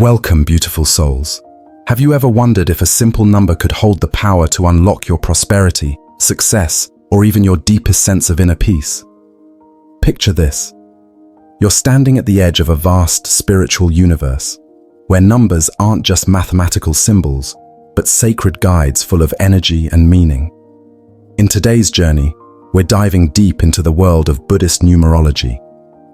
Welcome, beautiful souls. Have you ever wondered if a simple number could hold the power to unlock your prosperity, success, or even your deepest sense of inner peace? Picture this. You're standing at the edge of a vast spiritual universe, where numbers aren't just mathematical symbols, but sacred guides full of energy and meaning. In today's journey, we're diving deep into the world of Buddhist numerology,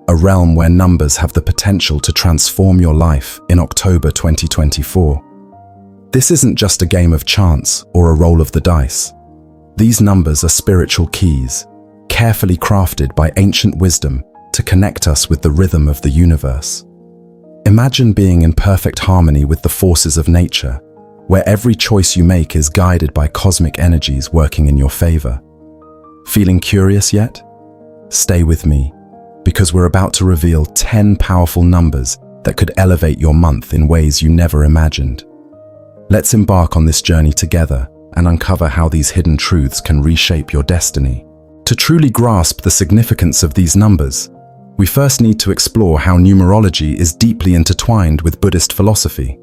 a realm where numbers have the potential to transform your life in October 2024. This isn't just a game of chance or a roll of the dice. These numbers are spiritual keys, carefully crafted by ancient wisdom to connect us with the rhythm of the universe. Imagine being in perfect harmony with the forces of nature, where every choice you make is guided by cosmic energies working in your favor. Feeling curious yet? Stay with me, because we're about to reveal 10 powerful numbers that could elevate your month in ways you never imagined. Let's embark on this journey together and uncover how these hidden truths can reshape your destiny. To truly grasp the significance of these numbers, we first need to explore how numerology is deeply intertwined with Buddhist philosophy.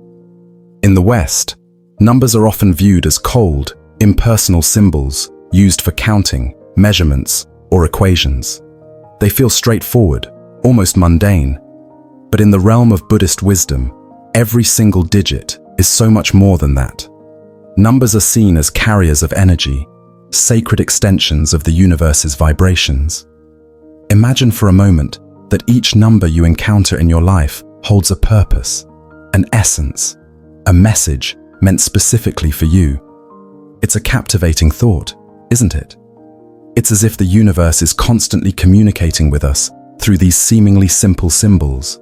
In the West, numbers are often viewed as cold, impersonal symbols used for counting, measurements, or equations. They feel straightforward, almost mundane. But in the realm of Buddhist wisdom, every single digit is so much more than that. Numbers are seen as carriers of energy, sacred extensions of the universe's vibrations. Imagine for a moment that each number you encounter in your life holds a purpose, an essence, a message meant specifically for you. It's a captivating thought, isn't it? It's as if the universe is constantly communicating with us through these seemingly simple symbols,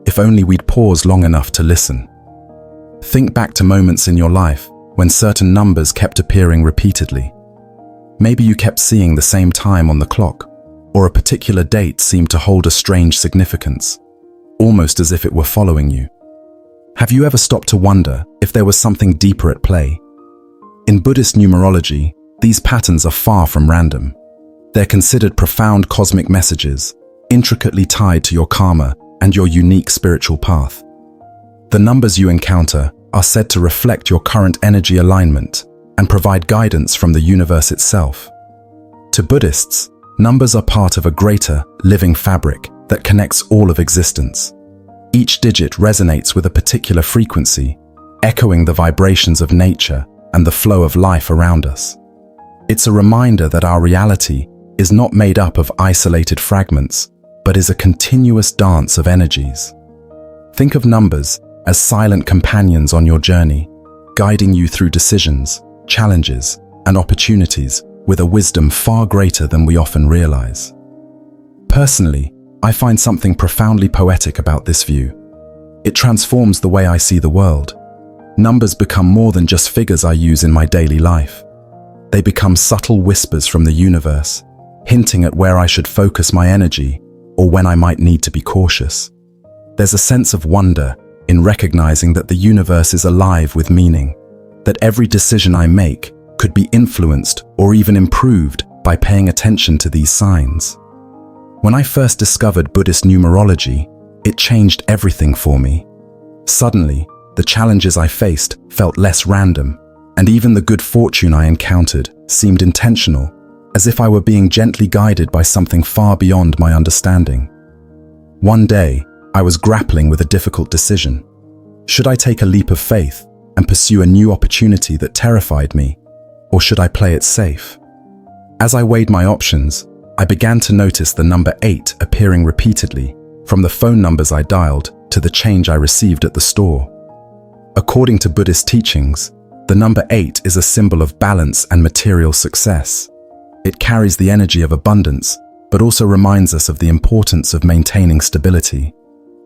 if only we'd pause long enough to listen. Think back to moments in your life when certain numbers kept appearing repeatedly. Maybe you kept seeing the same time on the clock, or a particular date seemed to hold a strange significance, almost as if it were following you. Have you ever stopped to wonder if there was something deeper at play? In Buddhist numerology, these patterns are far from random. They're considered profound cosmic messages, intricately tied to your karma and your unique spiritual path. The numbers you encounter are said to reflect your current energy alignment and provide guidance from the universe itself. To Buddhists, numbers are part of a greater, living fabric that connects all of existence. Each digit resonates with a particular frequency, echoing the vibrations of nature and the flow of life around us. It's a reminder that our reality is not made up of isolated fragments, but is a continuous dance of energies. Think of numbers as silent companions on your journey, guiding you through decisions, challenges, and opportunities with a wisdom far greater than we often realize. Personally, I find something profoundly poetic about this view. It transforms the way I see the world. Numbers become more than just figures I use in my daily life. They become subtle whispers from the universe, hinting at where I should focus my energy or when I might need to be cautious. There's a sense of wonder in recognizing that the universe is alive with meaning, that every decision I make could be influenced or even improved by paying attention to these signs. When I first discovered Buddhist numerology, it changed everything for me. Suddenly, the challenges I faced felt less random, and even the good fortune I encountered seemed intentional, as if I were being gently guided by something far beyond my understanding. One day, I was grappling with a difficult decision. Should I take a leap of faith and pursue a new opportunity that terrified me, or should I play it safe? As I weighed my options, I began to notice the number 8 appearing repeatedly, from the phone numbers I dialed to the change I received at the store. According to Buddhist teachings, the number 8 is a symbol of balance and material success. It carries the energy of abundance, but also reminds us of the importance of maintaining stability.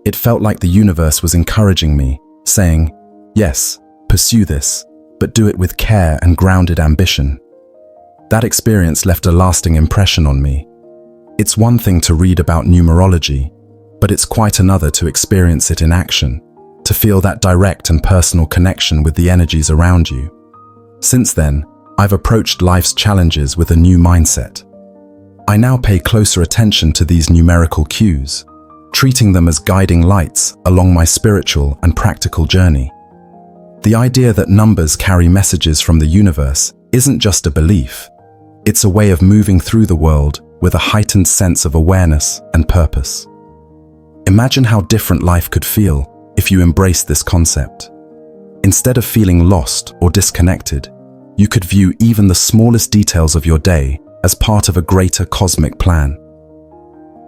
It felt like the universe was encouraging me, saying, "Yes, pursue this, but do it with care and grounded ambition." That experience left a lasting impression on me. It's one thing to read about numerology, but it's quite another to experience it in action, to feel that direct and personal connection with the energies around you. Since then, I've approached life's challenges with a new mindset. I now pay closer attention to these numerical cues, treating them as guiding lights along my spiritual and practical journey. The idea that numbers carry messages from the universe isn't just a belief. It's a way of moving through the world with a heightened sense of awareness and purpose. Imagine how different life could feel if you embraced this concept. Instead of feeling lost or disconnected, you could view even the smallest details of your day as part of a greater cosmic plan.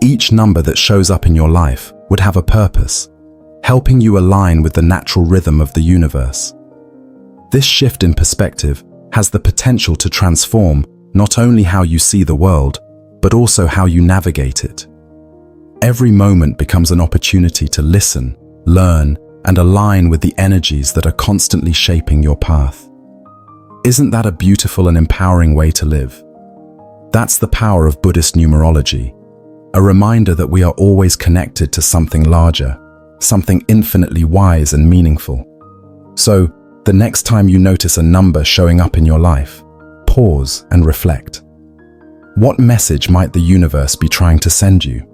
Each number that shows up in your life would have a purpose, helping you align with the natural rhythm of the universe. This shift in perspective has the potential to transform not only how you see the world, but also how you navigate it. Every moment becomes an opportunity to listen, learn, and align with the energies that are constantly shaping your path. Isn't that a beautiful and empowering way to live? That's the power of Buddhist numerology, a reminder that we are always connected to something larger, something infinitely wise and meaningful. So, the next time you notice a number showing up in your life, pause and reflect. What message might the universe be trying to send you?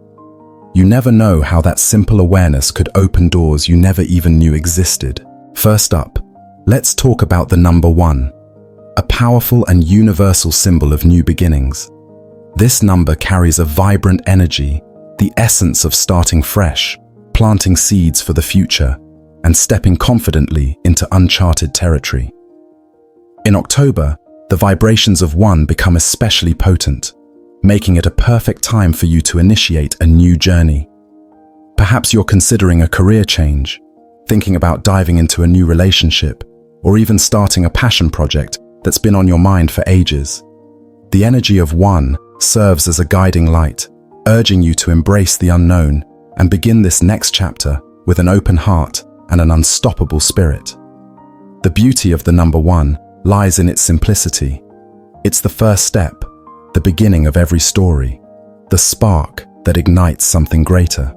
You never know how that simple awareness could open doors you never even knew existed. First up, let's talk about the number 1, a powerful and universal symbol of new beginnings. This number carries a vibrant energy, the essence of starting fresh, planting seeds for the future, and stepping confidently into uncharted territory. In October, the vibrations of 1 become especially potent, making it a perfect time for you to initiate a new journey. Perhaps you're considering a career change, thinking about diving into a new relationship, or even starting a passion project that's been on your mind for ages. The energy of 1 serves as a guiding light, urging you to embrace the unknown and begin this next chapter with an open heart and an unstoppable spirit. The beauty of the number 1 lies in its simplicity. It's the first step, the beginning of every story, the spark that ignites something greater.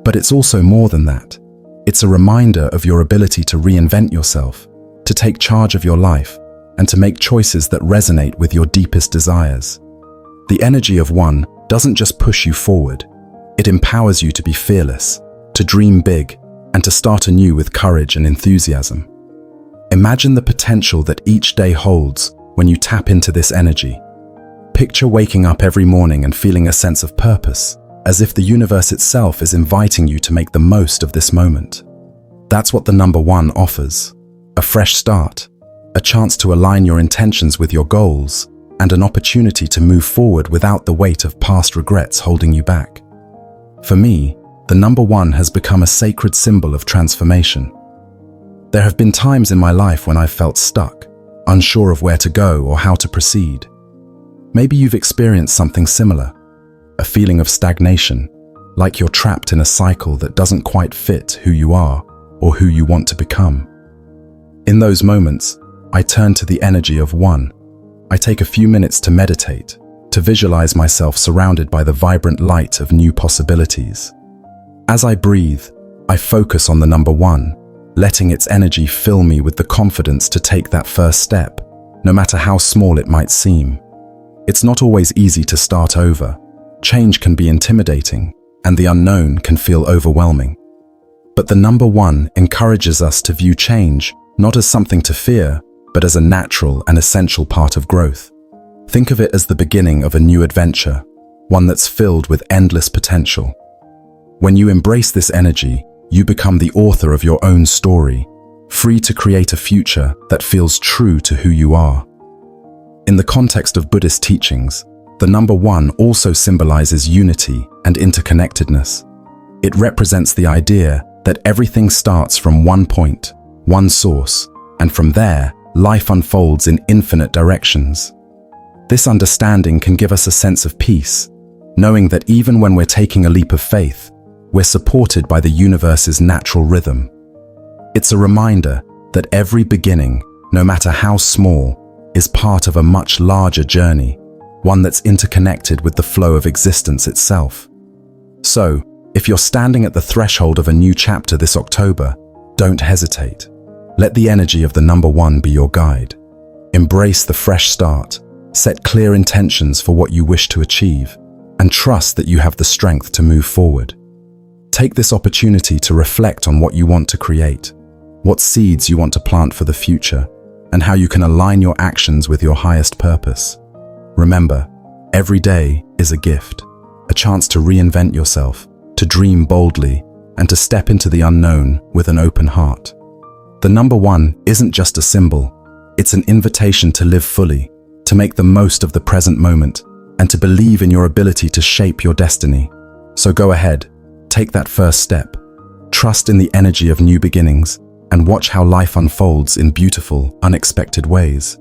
But it's also more than that. It's a reminder of your ability to reinvent yourself, to take charge of your life, and to make choices that resonate with your deepest desires. The energy of 1 doesn't just push you forward, it empowers you to be fearless, to dream big, and to start anew with courage and enthusiasm. Imagine the potential that each day holds when you tap into this energy. Picture waking up every morning and feeling a sense of purpose, as if the universe itself is inviting you to make the most of this moment. That's what the number 1 offers: a fresh start, a chance to align your intentions with your goals, and an opportunity to move forward without the weight of past regrets holding you back. For me, the number 1 has become a sacred symbol of transformation. There have been times in my life when I've felt stuck, unsure of where to go or how to proceed. Maybe you've experienced something similar, a feeling of stagnation, like you're trapped in a cycle that doesn't quite fit who you are or who you want to become. In those moments, I turn to the energy of 1. I take a few minutes to meditate, to visualize myself surrounded by the vibrant light of new possibilities. As I breathe, I focus on the number 1, letting its energy fill me with the confidence to take that first step, no matter how small it might seem. It's not always easy to start over. Change can be intimidating, and the unknown can feel overwhelming. But the number 1 encourages us to view change not as something to fear, but as a natural and essential part of growth. Think of it as the beginning of a new adventure, one that's filled with endless potential. When you embrace this energy, you become the author of your own story, free to create a future that feels true to who you are. In the context of Buddhist teachings, the number 1 also symbolizes unity and interconnectedness. It represents the idea that everything starts from one point, one source, and from there, life unfolds in infinite directions. This understanding can give us a sense of peace, knowing that even when we're taking a leap of faith, we're supported by the universe's natural rhythm. It's a reminder that every beginning, no matter how small, is part of a much larger journey, one that's interconnected with the flow of existence itself. So, if you're standing at the threshold of a new chapter this October, don't hesitate. Let the energy of the number 1 be your guide. Embrace the fresh start, set clear intentions for what you wish to achieve, and trust that you have the strength to move forward. Take this opportunity to reflect on what you want to create, what seeds you want to plant for the future, and how you can align your actions with your highest purpose. Remember, every day is a gift, a chance to reinvent yourself, to dream boldly, and to step into the unknown with an open heart. The number 1 isn't just a symbol, it's an invitation to live fully, to make the most of the present moment, and to believe in your ability to shape your destiny. So go ahead, take that first step, trust in the energy of new beginnings, and watch how life unfolds in beautiful, unexpected ways.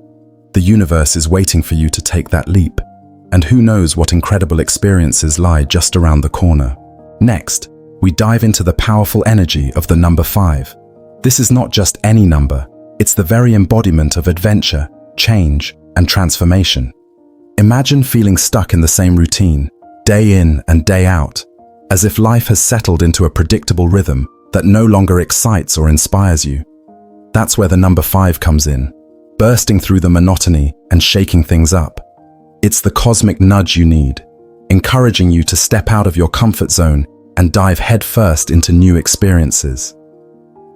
The universe is waiting for you to take that leap, and who knows what incredible experiences lie just around the corner. Next, we dive into the powerful energy of the number 5. This is not just any number, it's the very embodiment of adventure, change, and transformation. Imagine feeling stuck in the same routine, day in and day out, as if life has settled into a predictable rhythm that no longer excites or inspires you. That's where the number 5 comes in, bursting through the monotony and shaking things up. It's the cosmic nudge you need, encouraging you to step out of your comfort zone and dive headfirst into new experiences.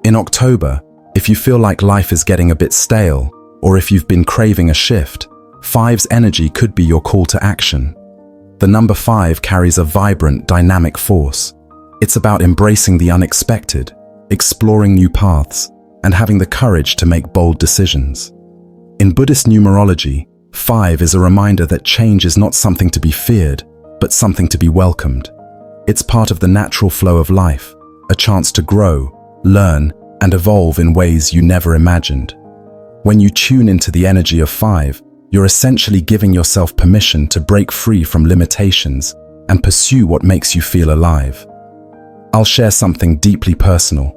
In October, if you feel like life is getting a bit stale, or if you've been craving a shift, 5's energy could be your call to action. The number 5 carries a vibrant, dynamic force. It's about embracing the unexpected, exploring new paths, and having the courage to make bold decisions. In Buddhist numerology, 5 is a reminder that change is not something to be feared, but something to be welcomed. It's part of the natural flow of life, a chance to grow, learn, and evolve in ways you never imagined. When you tune into the energy of 5, you're essentially giving yourself permission to break free from limitations and pursue what makes you feel alive. I'll share something deeply personal.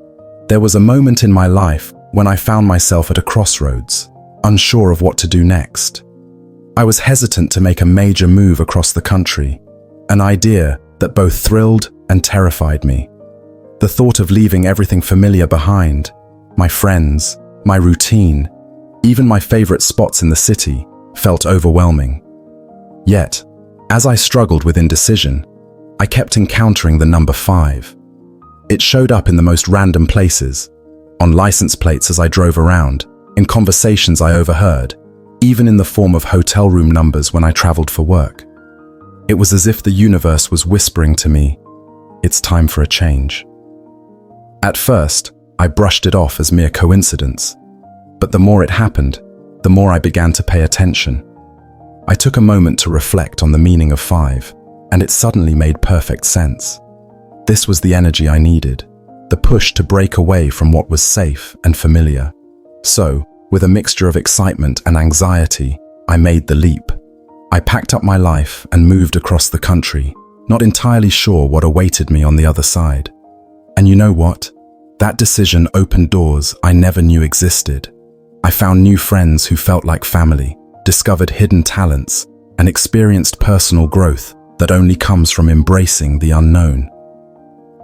There was a moment in my life when I found myself at a crossroads, unsure of what to do next. I was hesitant to make a major move across the country, an idea that both thrilled and terrified me. The thought of leaving everything familiar behind, my friends, my routine, even my favorite spots in the city, felt overwhelming. Yet, as I struggled with indecision, I kept encountering the number 5. It showed up in the most random places, on license plates as I drove around, in conversations I overheard, even in the form of hotel room numbers when I traveled for work. It was as if the universe was whispering to me, "It's time for a change." At first, I brushed it off as mere coincidence, but the more it happened, the more I began to pay attention. I took a moment to reflect on the meaning of 5, and it suddenly made perfect sense. This was the energy I needed, the push to break away from what was safe and familiar. So, with a mixture of excitement and anxiety, I made the leap. I packed up my life and moved across the country, not entirely sure what awaited me on the other side. And you know what? That decision opened doors I never knew existed. I found new friends who felt like family, discovered hidden talents, and experienced personal growth that only comes from embracing the unknown.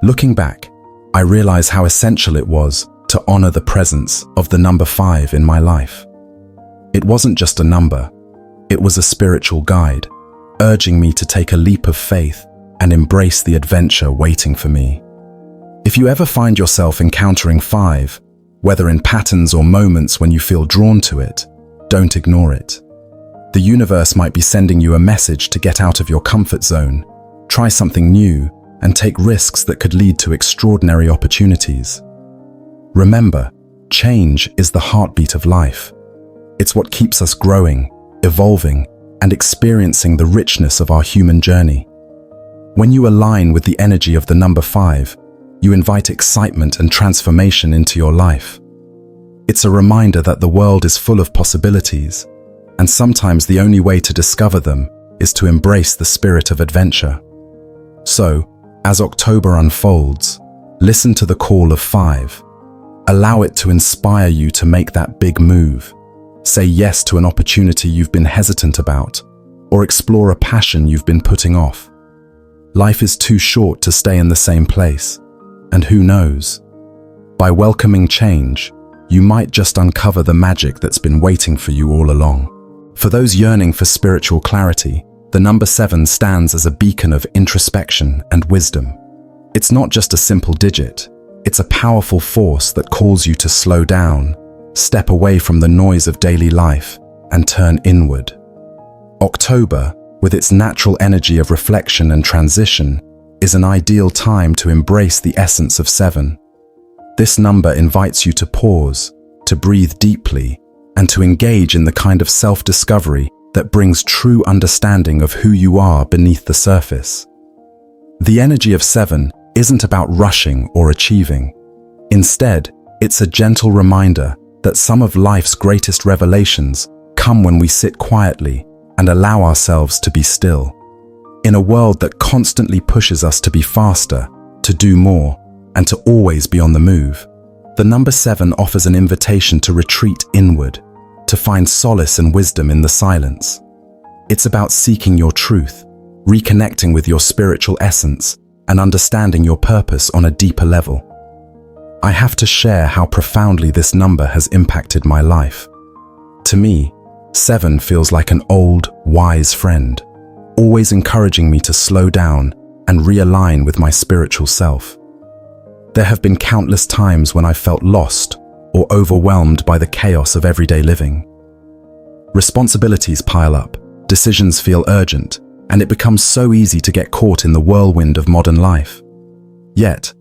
Looking back, I realize how essential it was to honor the presence of the number 5 in my life. It wasn't just a number, it was a spiritual guide, urging me to take a leap of faith and embrace the adventure waiting for me. If you ever find yourself encountering 5, whether in patterns or moments when you feel drawn to it, don't ignore it. The universe might be sending you a message to get out of your comfort zone, try something new, and take risks that could lead to extraordinary opportunities. Remember, change is the heartbeat of life. It's what keeps us growing, evolving, and experiencing the richness of our human journey. When you align with the energy of the number 5, you invite excitement and transformation into your life. It's a reminder that the world is full of possibilities, and sometimes the only way to discover them is to embrace the spirit of adventure. So, as October unfolds, listen to the call of 5. Allow it to inspire you to make that big move. Say yes to an opportunity you've been hesitant about, or explore a passion you've been putting off. Life is too short to stay in the same place, and who knows? By welcoming change, you might just uncover the magic that's been waiting for you all along. For those yearning for spiritual clarity, the number 7 stands as a beacon of introspection and wisdom. It's not just a simple digit. It's a powerful force that calls you to slow down, step away from the noise of daily life, and turn inward. October, with its natural energy of reflection and transition, is an ideal time to embrace the essence of 7. This number invites you to pause, to breathe deeply, and to engage in the kind of self-discovery that brings true understanding of who you are beneath the surface. The energy of 7 isn't about rushing or achieving. Instead, it's a gentle reminder that some of life's greatest revelations come when we sit quietly and allow ourselves to be still. In a world that constantly pushes us to be faster, to do more, and to always be on the move, the number 7 offers an invitation to retreat inward, to find solace and wisdom in the silence. It's about seeking your truth, reconnecting with your spiritual essence, and understanding your purpose on a deeper level. I have to share how profoundly this number has impacted my life. To me, 7 feels like an old, wise friend, always encouraging me to slow down and realign with my spiritual self. There have been countless times when I felt lost or overwhelmed by the chaos of everyday living. Responsibilities pile up, decisions feel urgent, and it becomes so easy to get caught in the whirlwind of modern life. Yet,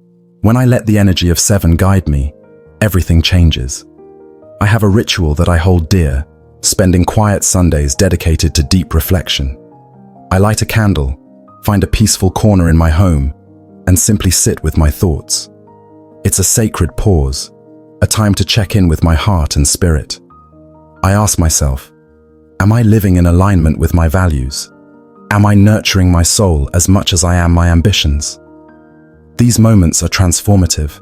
when I let the energy of 7 guide me, everything changes. I have a ritual that I hold dear, spending quiet Sundays dedicated to deep reflection. I light a candle, find a peaceful corner in my home, and simply sit with my thoughts. It's a sacred pause, a time to check in with my heart and spirit. I ask myself, am I living in alignment with my values? Am I nurturing my soul as much as I am my ambitions? These moments are transformative,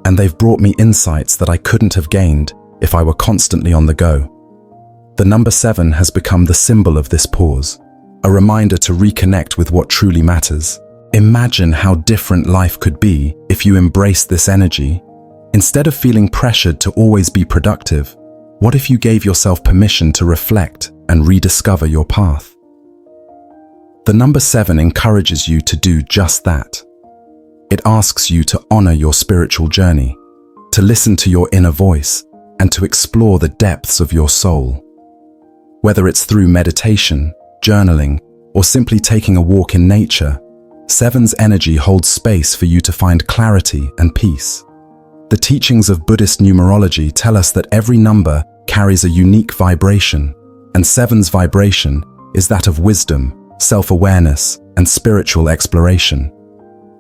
and they've brought me insights that I couldn't have gained if I were constantly on the go. The number 7 has become the symbol of this pause, a reminder to reconnect with what truly matters. Imagine how different life could be if you embraced this energy. Instead of feeling pressured to always be productive, what if you gave yourself permission to reflect and rediscover your path? The number 7 encourages you to do just that. It asks you to honor your spiritual journey, to listen to your inner voice, and to explore the depths of your soul. Whether it's through meditation, journaling, or simply taking a walk in nature, 7's energy holds space for you to find clarity and peace. The teachings of Buddhist numerology tell us that every number carries a unique vibration, and 7's vibration is that of wisdom, self-awareness, and spiritual exploration.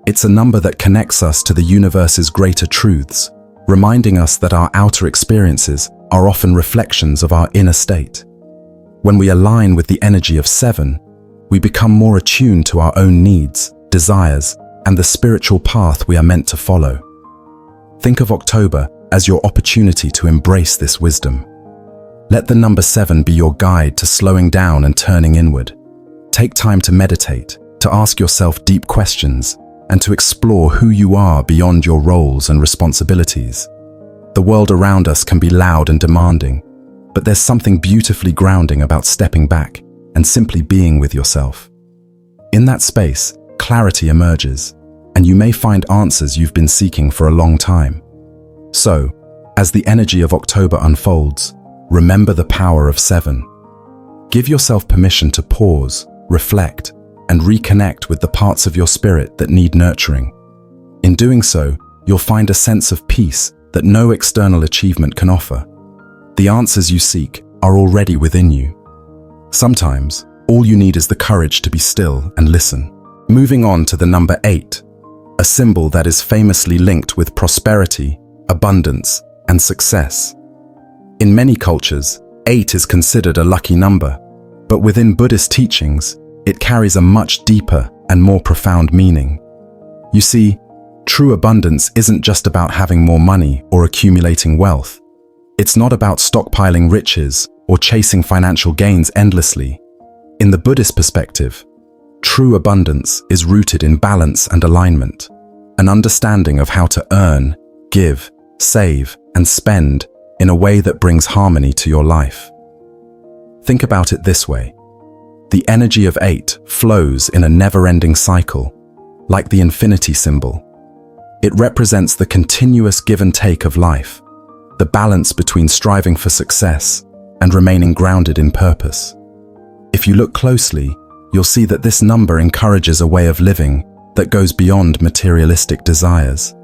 It's a number that connects us to the universe's greater truths, reminding us that our outer experiences are often reflections of our inner state. When we align with the energy of 7, we become more attuned to our own needs, desires, and the spiritual path we are meant to follow. Think of October as your opportunity to embrace this wisdom. Let the number 7 be your guide to slowing down and turning inward. Take time to meditate, to ask yourself deep questions, and to explore who you are beyond your roles and responsibilities. The world around us can be loud and demanding, but there's something beautifully grounding about stepping back and simply being with yourself. In that space, clarity emerges, and you may find answers you've been seeking for a long time. So, as the energy of October unfolds, remember the power of 7. Give yourself permission to pause, reflect, and reconnect with the parts of your spirit that need nurturing. In doing so, you'll find a sense of peace that no external achievement can offer. The answers you seek are already within you. Sometimes, all you need is the courage to be still and listen. Moving on to the number 8, a symbol that is famously linked with prosperity, abundance, and success. In many cultures, 8 is considered a lucky number, but within Buddhist teachings, it carries a much deeper and more profound meaning. You see, true abundance isn't just about having more money or accumulating wealth. It's not about stockpiling riches or chasing financial gains endlessly. In the Buddhist perspective, true abundance is rooted in balance and alignment, an understanding of how to earn, give, save, and spend in a way that brings harmony to your life. Think about it this way. The energy of 8 flows in a never-ending cycle, like the infinity symbol, It represents the continuous give and take of life, the balance between striving for success and remaining grounded in purpose. If you look closely, you'll see that this number encourages a way of living that goes beyond materialistic desires.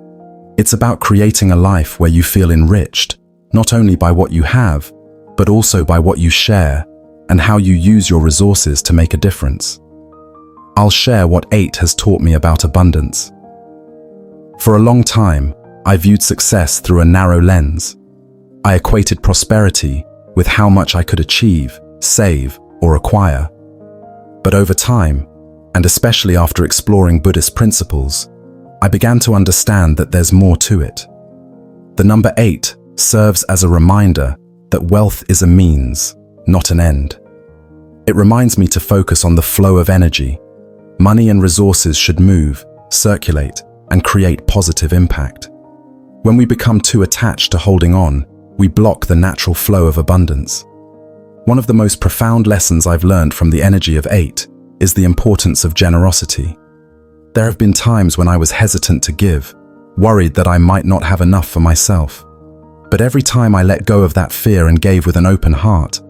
It's about creating a life where you feel enriched, not only by what you have, but also by what you share and how you use your resources to make a difference. I'll share what 8 has taught me about abundance. For a long time, I viewed success through a narrow lens. I equated prosperity with how much I could achieve, save, or acquire. But over time, and especially after exploring Buddhist principles, I began to understand that there's more to it. The number 8 serves as a reminder that wealth is a means, not an end. It reminds me to focus on the flow of energy. Money and resources should move, circulate, and create positive impact. When we become too attached to holding on, we block the natural flow of abundance. One of the most profound lessons I've learned from the energy of 8 is the importance of generosity. There have been times when I was hesitant to give, worried that I might not have enough for myself. But every time I let go of that fear and gave with an open heart,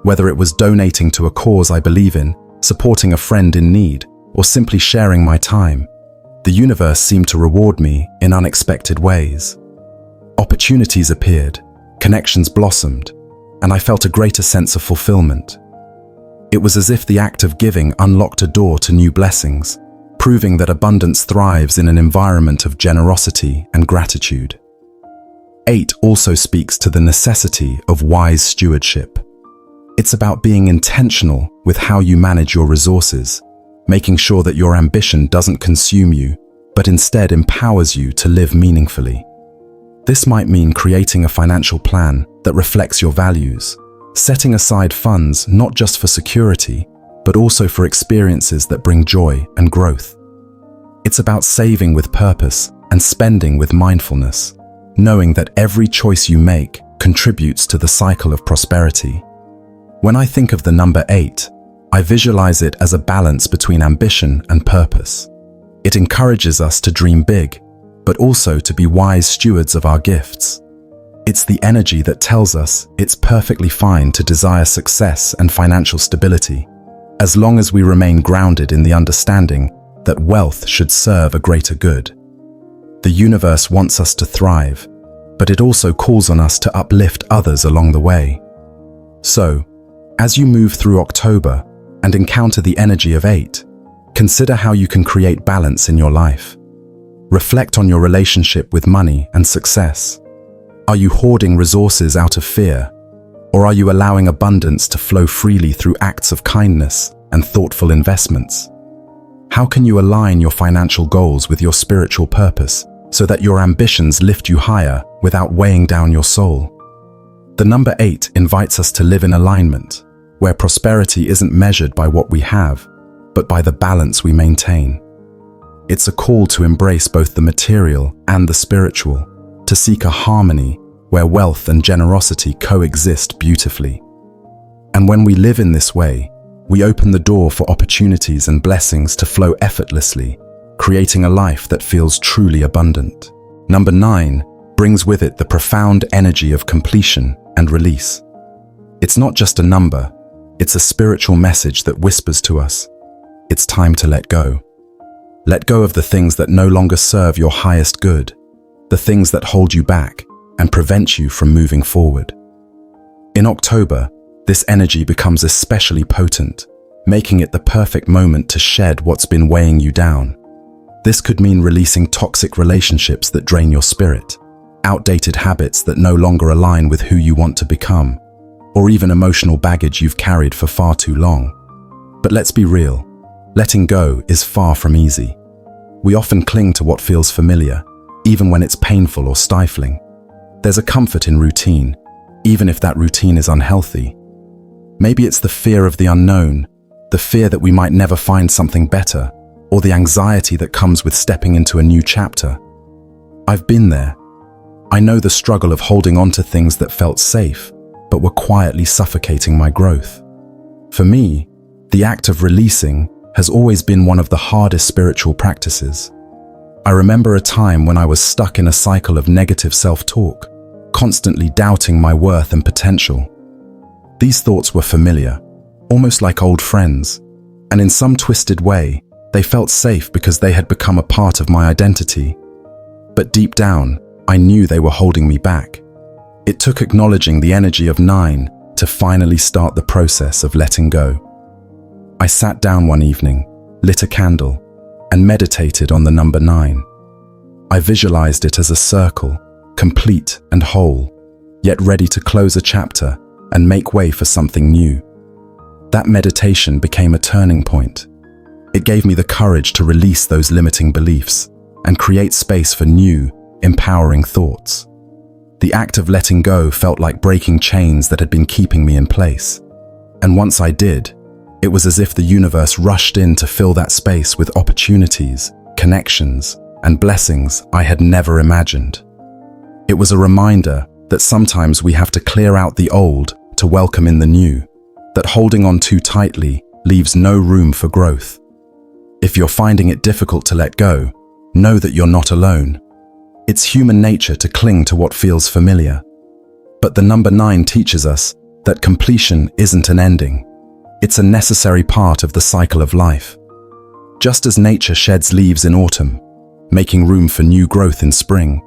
whether it was donating to a cause I believe in, supporting a friend in need, or simply sharing my time, the universe seemed to reward me in unexpected ways. Opportunities appeared, connections blossomed, and I felt a greater sense of fulfillment. It was as if the act of giving unlocked a door to new blessings, proving that abundance thrives in an environment of generosity and gratitude. 8 also speaks to the necessity of wise stewardship. It's about being intentional with how you manage your resources, making sure that your ambition doesn't consume you, but instead empowers you to live meaningfully. This might mean creating a financial plan that reflects your values, setting aside funds not just for security, but also for experiences that bring joy and growth. It's about saving with purpose and spending with mindfulness, knowing that every choice you make contributes to the cycle of prosperity. When I think of the number 8, I visualize it as a balance between ambition and purpose. It encourages us to dream big, but also to be wise stewards of our gifts. It's the energy that tells us it's perfectly fine to desire success and financial stability, as long as we remain grounded in the understanding that wealth should serve a greater good. The universe wants us to thrive, but it also calls on us to uplift others along the way. So, as you move through October and encounter the energy of 8, consider how you can create balance in your life. Reflect on your relationship with money and success. Are you hoarding resources out of fear, or are you allowing abundance to flow freely through acts of kindness and thoughtful investments? How can you align your financial goals with your spiritual purpose so that your ambitions lift you higher without weighing down your soul? The number 8 invites us to live in alignment, where prosperity isn't measured by what we have, but by the balance we maintain. It's a call to embrace both the material and the spiritual, to seek a harmony where wealth and generosity coexist beautifully. And when we live in this way, we open the door for opportunities and blessings to flow effortlessly, creating a life that feels truly abundant. Number 9 brings with it the profound energy of completion and release. It's not just a number, it's a spiritual message that whispers to us, it's time to let go. Let go of the things that no longer serve your highest good, the things that hold you back and prevent you from moving forward. In October, this energy becomes especially potent, making it the perfect moment to shed what's been weighing you down. This could mean releasing toxic relationships that drain your spirit, outdated habits that no longer align with who you want to become, or even emotional baggage you've carried for far too long. But let's be real, letting go is far from easy. We often cling to what feels familiar, even when it's painful or stifling. There's a comfort in routine, even if that routine is unhealthy. Maybe it's the fear of the unknown, the fear that we might never find something better, or the anxiety that comes with stepping into a new chapter. I've been there. I know the struggle of holding on to things that felt safe, but were quietly suffocating my growth. For me, the act of releasing has always been one of the hardest spiritual practices. I remember a time when I was stuck in a cycle of negative self-talk, constantly doubting my worth and potential. These thoughts were familiar, almost like old friends, and in some twisted way, they felt safe because they had become a part of my identity. But deep down, I knew they were holding me back. It took acknowledging the energy of 9 to finally start the process of letting go. I sat down one evening, lit a candle, and meditated on the number 9. I visualized it as a circle, complete and whole, yet ready to close a chapter and make way for something new. That meditation became a turning point. It gave me the courage to release those limiting beliefs and create space for new, empowering thoughts. The act of letting go felt like breaking chains that had been keeping me in place. And once I did, it was as if the universe rushed in to fill that space with opportunities, connections, and blessings I had never imagined. It was a reminder that sometimes we have to clear out the old to welcome in the new, that holding on too tightly leaves no room for growth. If you're finding it difficult to let go, know that you're not alone. It's human nature to cling to what feels familiar. But the number 9 teaches us that completion isn't an ending. It's a necessary part of the cycle of life. Just as nature sheds leaves in autumn, making room for new growth in spring,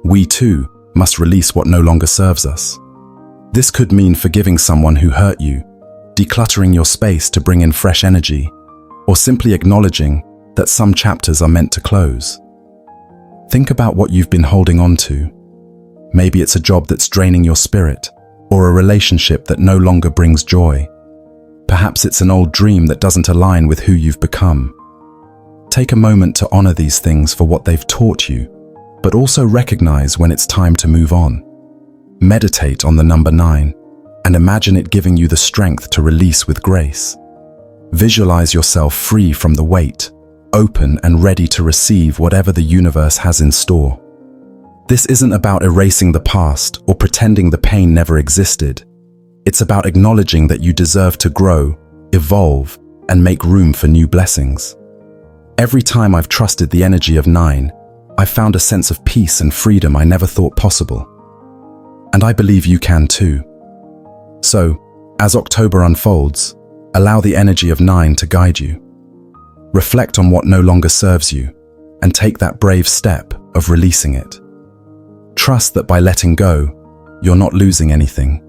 we too must release what no longer serves us. This could mean forgiving someone who hurt you, decluttering your space to bring in fresh energy, or simply acknowledging that some chapters are meant to close. Think about what you've been holding on to. Maybe it's a job that's draining your spirit, or a relationship that no longer brings joy. Perhaps it's an old dream that doesn't align with who you've become. Take a moment to honor these things for what they've taught you, but also recognize when it's time to move on. Meditate on the number 9 and imagine it giving you the strength to release with grace. Visualize yourself free from the weight, open and ready to receive whatever the universe has in store. This isn't about erasing the past or pretending the pain never existed. It's about acknowledging that you deserve to grow, evolve, and make room for new blessings. Every time I've trusted the energy of 9, I've found a sense of peace and freedom I never thought possible. And I believe you can too. So, as October unfolds, allow the energy of 9 to guide you. Reflect on what no longer serves you, and take that brave step of releasing it. Trust that by letting go, you're not losing anything.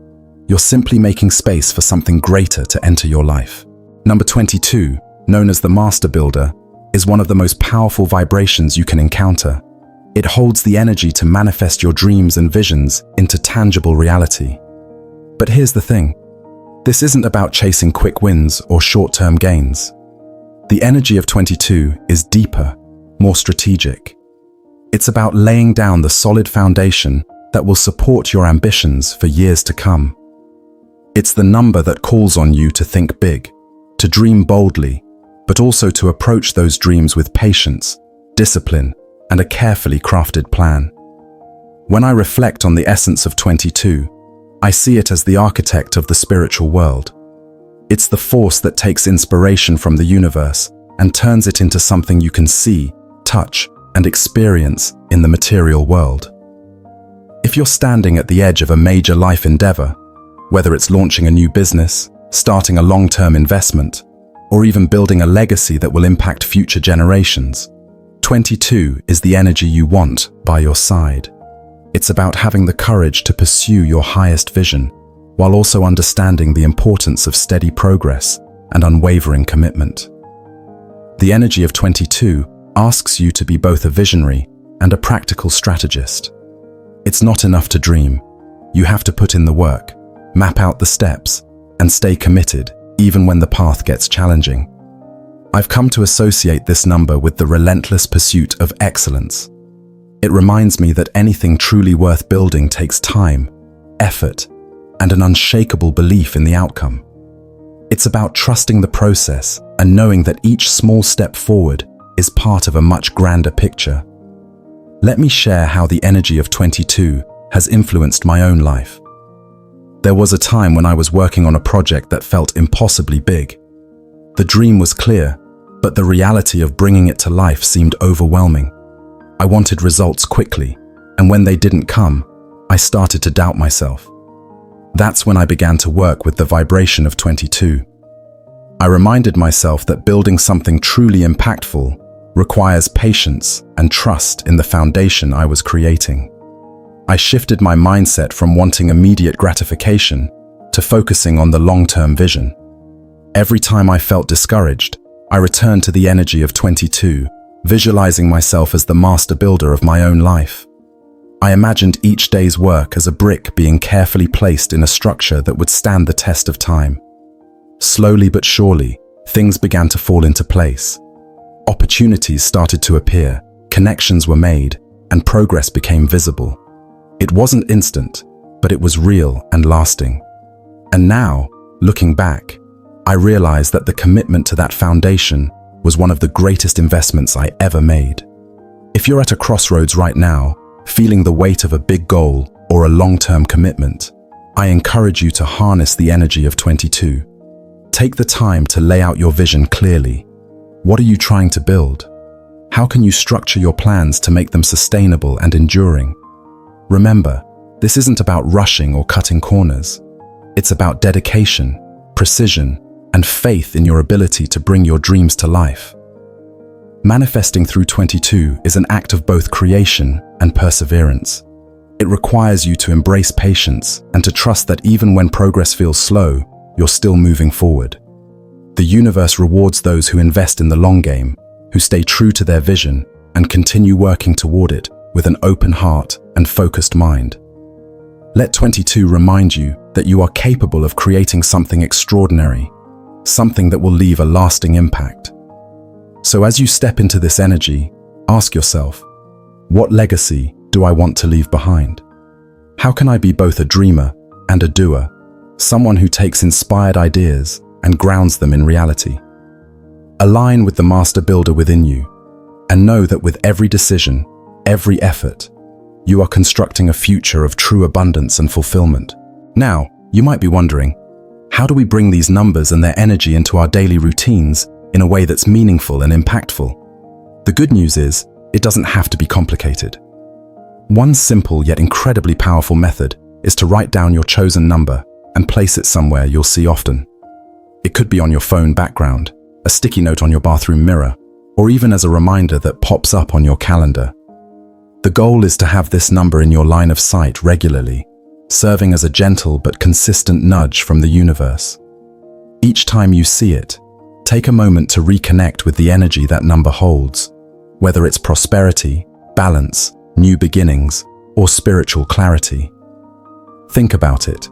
You're simply making space for something greater to enter your life. Number 22, known as the Master Builder, is one of the most powerful vibrations you can encounter. It holds the energy to manifest your dreams and visions into tangible reality. But here's the thing. This isn't about chasing quick wins or short-term gains. The energy of 22 is deeper, more strategic. It's about laying down the solid foundation that will support your ambitions for years to come. It's the number that calls on you to think big, to dream boldly, but also to approach those dreams with patience, discipline, and a carefully crafted plan. When I reflect on the essence of 22, I see it as the architect of the spiritual world. It's the force that takes inspiration from the universe and turns it into something you can see, touch, and experience in the material world. If you're standing at the edge of a major life endeavor, whether it's launching a new business, starting a long-term investment, or even building a legacy that will impact future generations, 22 is the energy you want by your side. It's about having the courage to pursue your highest vision, while also understanding the importance of steady progress and unwavering commitment. The energy of 22 asks you to be both a visionary and a practical strategist. It's not enough to dream. You have to put in the work, map out the steps, and stay committed even when the path gets challenging. I've come to associate this number with the relentless pursuit of excellence. It reminds me that anything truly worth building takes time, effort, and an unshakable belief in the outcome. It's about trusting the process and knowing that each small step forward is part of a much grander picture. Let me share how the energy of 22 has influenced my own life. There was a time when I was working on a project that felt impossibly big. The dream was clear, but the reality of bringing it to life seemed overwhelming. I wanted results quickly, and when they didn't come, I started to doubt myself. That's when I began to work with the vibration of 22. I reminded myself that building something truly impactful requires patience and trust in the foundation I was creating. I shifted my mindset from wanting immediate gratification to focusing on the long-term vision. Every time I felt discouraged, I returned to the energy of 22, visualizing myself as the master builder of my own life. I imagined each day's work as a brick being carefully placed in a structure that would stand the test of time. Slowly but surely, things began to fall into place. Opportunities started to appear, connections were made, and progress became visible. It wasn't instant, but it was real and lasting. And now, looking back, I realized that the commitment to that foundation was one of the greatest investments I ever made. If you're at a crossroads right now, feeling the weight of a big goal or a long-term commitment, I encourage you to harness the energy of 22. Take the time to lay out your vision clearly. What are you trying to build? How can you structure your plans to make them sustainable and enduring? Remember, this isn't about rushing or cutting corners. It's about dedication, precision, and faith in your ability to bring your dreams to life. Manifesting through 22 is an act of both creation and perseverance. It requires you to embrace patience and to trust that even when progress feels slow, you're still moving forward. The universe rewards those who invest in the long game, who stay true to their vision and continue working toward it with an open heart and focused mind. Let 22 remind you that you are capable of creating something extraordinary, something that will leave a lasting impact. So as you step into this energy, ask yourself, what legacy do I want to leave behind? How can I be both a dreamer and a doer, someone who takes inspired ideas and grounds them in reality? Align with the master builder within you, and know that with every decision, every effort, you are constructing a future of true abundance and fulfillment. Now, you might be wondering, how do we bring these numbers and their energy into our daily routines in a way that's meaningful and impactful? The good news is, it doesn't have to be complicated. One simple yet incredibly powerful method is to write down your chosen number and place it somewhere you'll see often. It could be on your phone background, a sticky note on your bathroom mirror, or even as a reminder that pops up on your calendar. The goal is to have this number in your line of sight regularly, serving as a gentle but consistent nudge from the universe. Each time you see it, take a moment to reconnect with the energy that number holds, whether it's prosperity, balance, new beginnings, or spiritual clarity. Think about it.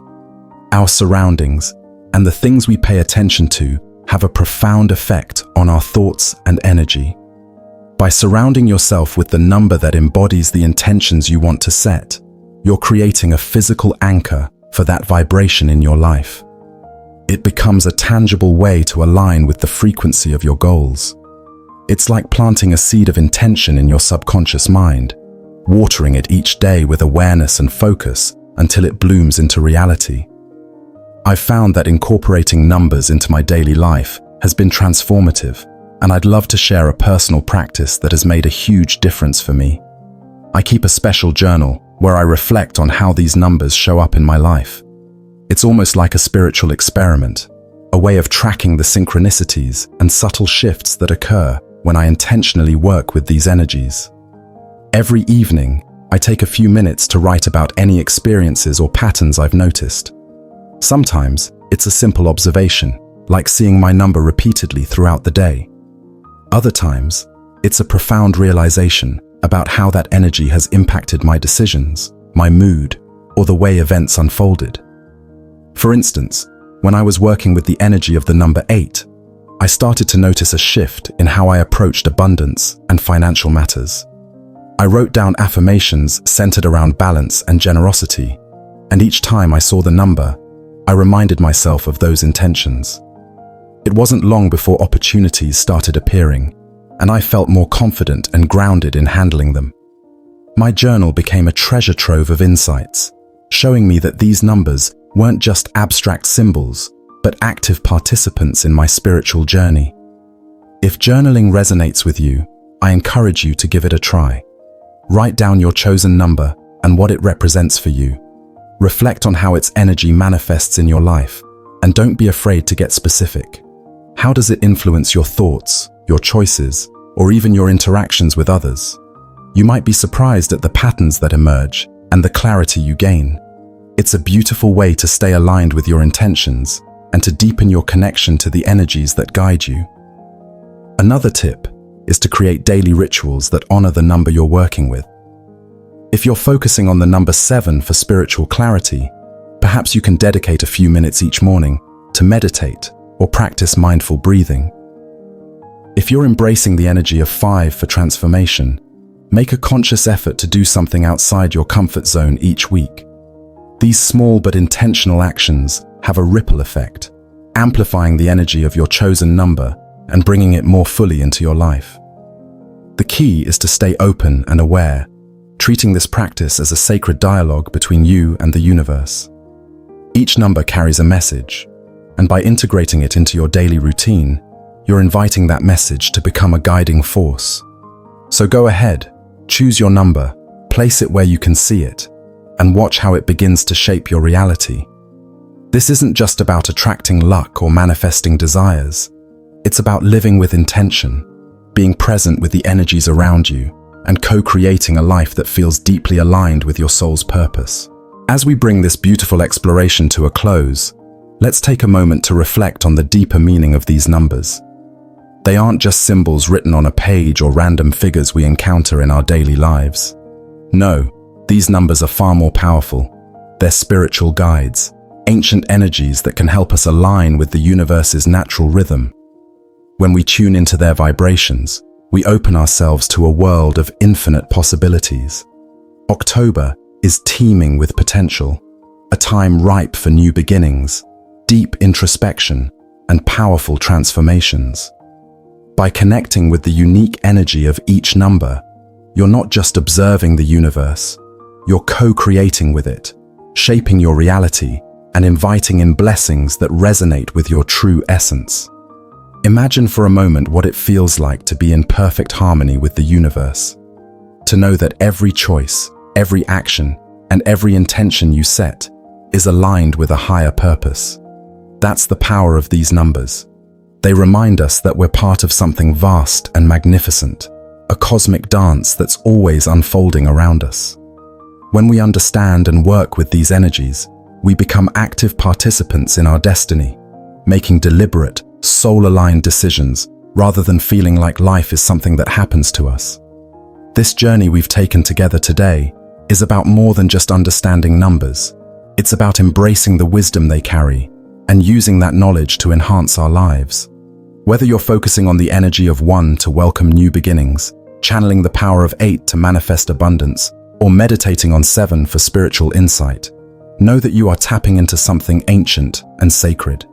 Our surroundings and the things we pay attention to have a profound effect on our thoughts and energy. By surrounding yourself with the number that embodies the intentions you want to set, you're creating a physical anchor for that vibration in your life. It becomes a tangible way to align with the frequency of your goals. It's like planting a seed of intention in your subconscious mind, watering it each day with awareness and focus until it blooms into reality. I've found that incorporating numbers into my daily life has been transformative, and I'd love to share a personal practice that has made a huge difference for me. I keep a special journal where I reflect on how these numbers show up in my life. It's almost like a spiritual experiment, a way of tracking the synchronicities and subtle shifts that occur when I intentionally work with these energies. Every evening, I take a few minutes to write about any experiences or patterns I've noticed. Sometimes, it's a simple observation, like seeing my number repeatedly throughout the day. Other times, it's a profound realization about how that energy has impacted my decisions, my mood, or the way events unfolded. For instance, when I was working with the energy of the number 8, I started to notice a shift in how I approached abundance and financial matters. I wrote down affirmations centered around balance and generosity, and each time I saw the number, I reminded myself of those intentions. It wasn't long before opportunities started appearing, and I felt more confident and grounded in handling them. My journal became a treasure trove of insights, showing me that these numbers weren't just abstract symbols, but active participants in my spiritual journey. If journaling resonates with you, I encourage you to give it a try. Write down your chosen number and what it represents for you. Reflect on how its energy manifests in your life, and don't be afraid to get specific. How does it influence your thoughts, your choices, or even your interactions with others? You might be surprised at the patterns that emerge and the clarity you gain. It's a beautiful way to stay aligned with your intentions and to deepen your connection to the energies that guide you. Another tip is to create daily rituals that honor the number you're working with. If you're focusing on the number 7 for spiritual clarity, perhaps you can dedicate a few minutes each morning to meditate or practice mindful breathing. If you're embracing the energy of 5 for transformation, make a conscious effort to do something outside your comfort zone each week. These small but intentional actions have a ripple effect, amplifying the energy of your chosen number and bringing it more fully into your life. The key is to stay open and aware, treating this practice as a sacred dialogue between you and the universe. Each number carries a message, and by integrating it into your daily routine, you're inviting that message to become a guiding force. So go ahead, choose your number, place it where you can see it, and watch how it begins to shape your reality. This isn't just about attracting luck or manifesting desires. It's about living with intention, being present with the energies around you, and co-creating a life that feels deeply aligned with your soul's purpose. As we bring this beautiful exploration to a close, let's take a moment to reflect on the deeper meaning of these numbers. They aren't just symbols written on a page or random figures we encounter in our daily lives. No, these numbers are far more powerful. They're spiritual guides, ancient energies that can help us align with the universe's natural rhythm. When we tune into their vibrations, we open ourselves to a world of infinite possibilities. October is teeming with potential, a time ripe for new beginnings, deep introspection, and powerful transformations. By connecting with the unique energy of each number, you're not just observing the universe, you're co-creating with it, shaping your reality and inviting in blessings that resonate with your true essence. Imagine for a moment what it feels like to be in perfect harmony with the universe. To know that every choice, every action, and every intention you set is aligned with a higher purpose. That's the power of these numbers. They remind us that we're part of something vast and magnificent, a cosmic dance that's always unfolding around us. When we understand and work with these energies, we become active participants in our destiny, making deliberate, soul-aligned decisions rather than feeling like life is something that happens to us. This journey we've taken together today is about more than just understanding numbers. It's about embracing the wisdom they carry and using that knowledge to enhance our lives. Whether you're focusing on the energy of 1 to welcome new beginnings, channeling the power of 8 to manifest abundance, or meditating on 7 for spiritual insight, know that you are tapping into something ancient and sacred.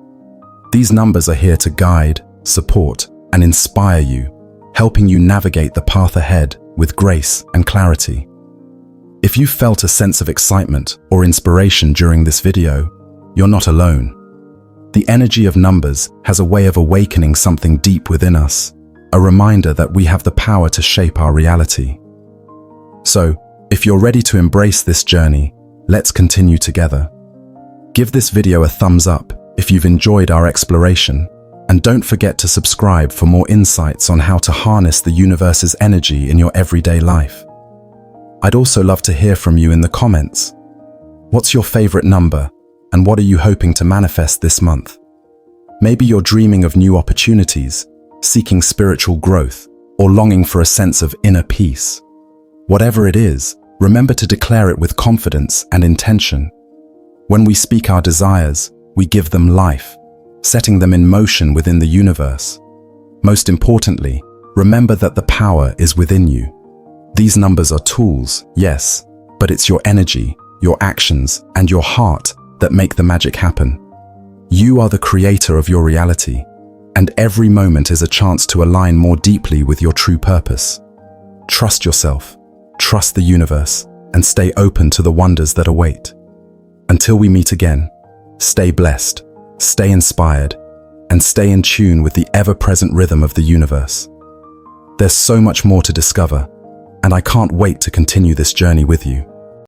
These numbers are here to guide, support, and inspire you, helping you navigate the path ahead with grace and clarity. If you felt a sense of excitement or inspiration during this video, you're not alone. The energy of numbers has a way of awakening something deep within us, a reminder that we have the power to shape our reality. So, if you're ready to embrace this journey, let's continue together. Give this video a thumbs up if you've enjoyed our exploration, and don't forget to subscribe for more insights on how to harness the universe's energy in your everyday life. I'd also love to hear from you in the comments. What's your favorite number, and what are you hoping to manifest this month? Maybe you're dreaming of new opportunities, seeking spiritual growth, or longing for a sense of inner peace. Whatever it is, remember to declare it with confidence and intention. When we speak our desires, we give them life, setting them in motion within the universe. Most importantly, remember that the power is within you. These numbers are tools, yes, but it's your energy, your actions, and your heart that make the magic happen. You are the creator of your reality, and every moment is a chance to align more deeply with your true purpose. Trust yourself, trust the universe, and stay open to the wonders that await. Until we meet again, stay blessed, stay inspired, and stay in tune with the ever-present rhythm of the universe. There's so much more to discover, and I can't wait to continue this journey with you.